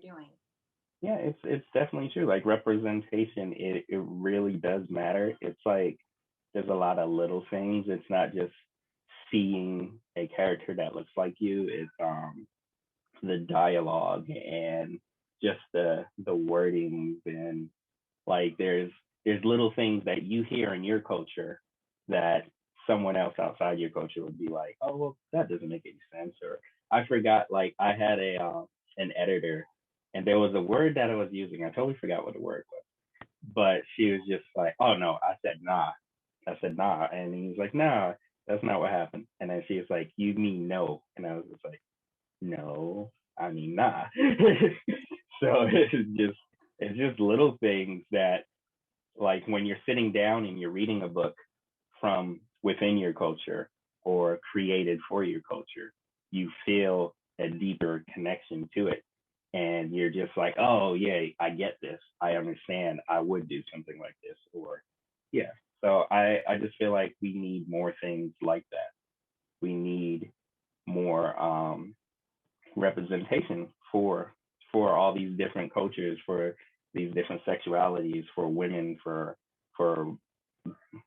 doing. Yeah, it's definitely true. Like representation, it really does matter. It's like there's a lot of little things. It's not just seeing a character that looks like you. It's the dialogue and just the wordings, and like there's little things that you hear in your culture that someone else outside your culture would be like, oh well, that doesn't make any sense. Or I forgot, like I had a an editor, and there was a word that I was using. I totally forgot what the word was, but she was just like, oh no, I said nah. I said nah, and he was like, nah, that's not what happened. And then she was like, you mean no? And I was just like, no, I mean nah. So it's just little things that, like when you're sitting down and you're reading a book from within your culture or created for your culture, you feel a deeper connection to it. And you're just like, oh, yeah, I get this. I understand. I would do something like this. Or, yeah. So I just feel like we need more things like that. We need more representation for all these different cultures, for these different sexualities, for women, for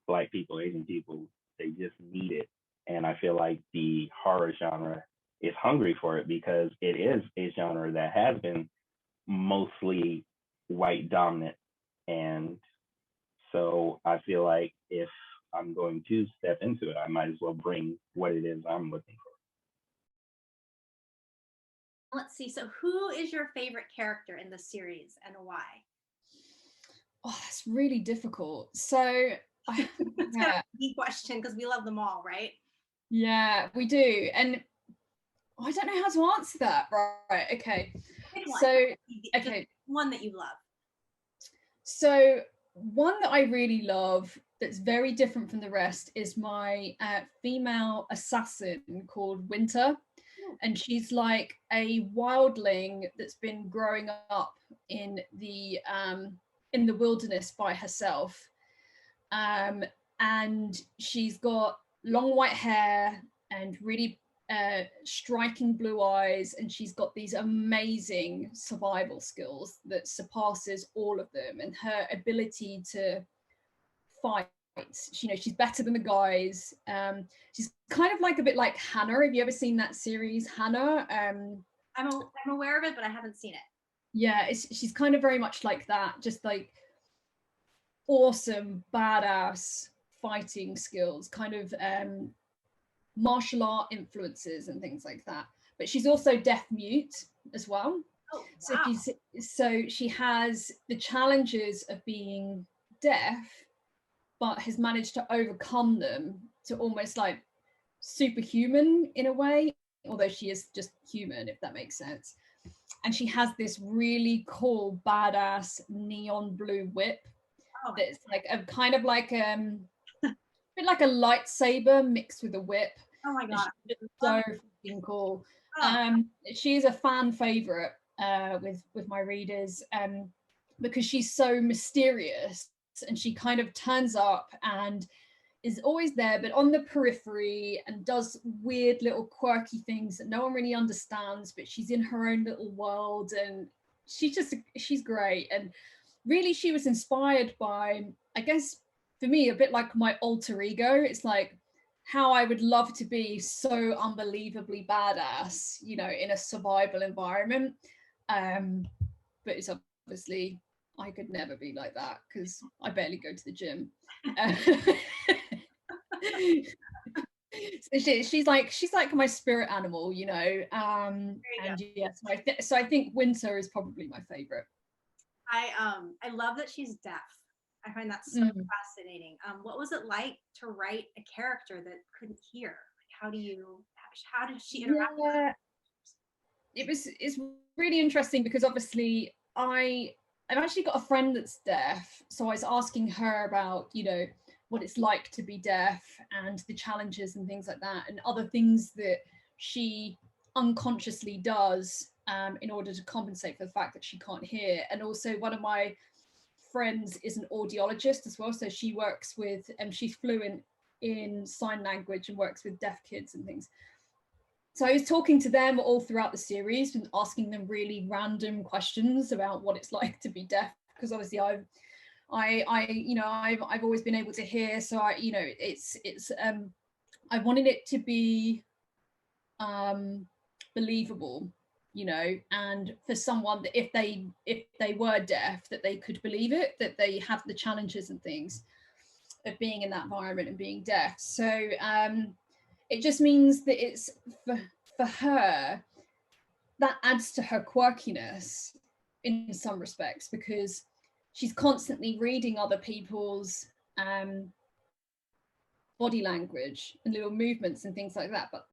black people, Asian people. They just need it. And I feel like the horror genre is hungry for it because it is a genre that has been mostly white dominant. And so I feel like if I'm going to step into it, I might as well bring what it is I'm looking for. Let's see. So, who is your favorite character in the series and why? Oh, that's really difficult. So, It's kind of a key question because we love them all, right? Yeah, we do. And I don't know how to answer that. Right. Okay. So, okay. One that you love. So, one that I really love that's very different from the rest is my female assassin called Winter. And she's like a wildling that's been growing up in the wilderness by herself. And she's got long white hair and really striking blue eyes, and she's got these amazing survival skills that surpasses all of them, and her ability to fight, she's better than the guys. She's kind of like a bit like Hannah. Have you ever seen that series, Hannah? I'm aware of it, but I haven't seen it. Yeah, she's kind of very much like that, just like awesome, badass fighting skills, kind of martial art influences and things like that. But she's also deaf mute as well. Oh, wow. So she has the challenges of being deaf, but has managed to overcome them to almost like superhuman in a way, although she is just human, if that makes sense. And she has this really cool, badass neon blue whip that's like a kind of like a bit like a lightsaber mixed with a whip. Oh my god, so freaking cool. She's a fan favorite with my readers because she's so mysterious, and she kind of turns up and is always there but on the periphery and does weird little quirky things that no one really understands, but she's in her own little world, and she's great. And really she was inspired by, I guess for me, a bit like my alter ego. It's like how I would love to be so unbelievably badass, in a survival environment. But it's obviously I could never be like that because I barely go to the gym. So she's like my spirit animal, and yeah, so I think Winter is probably my favorite. I love that she's deaf. I find that so fascinating. What was it like to write a character that couldn't hear? Like, how did she interact with her? It's really interesting because obviously I've actually got a friend that's deaf, so I was asking her about what it's like to be deaf and the challenges and things like that, and other things that she unconsciously does in order to compensate for the fact that she can't hear. And also one of my friends is an audiologist as well, so she works with she's fluent in sign language and works with deaf kids and things. So I was talking to them all throughout the series and asking them really random questions about what it's like to be deaf, because obviously I've always been able to hear, so I wanted it to be believable, and for someone that if they were deaf, that they could believe it, that they have the challenges and things of being in that environment and being deaf. So it just means that it's for her, that adds to her quirkiness in some respects, because she's constantly reading other people's body language and little movements and things like that, but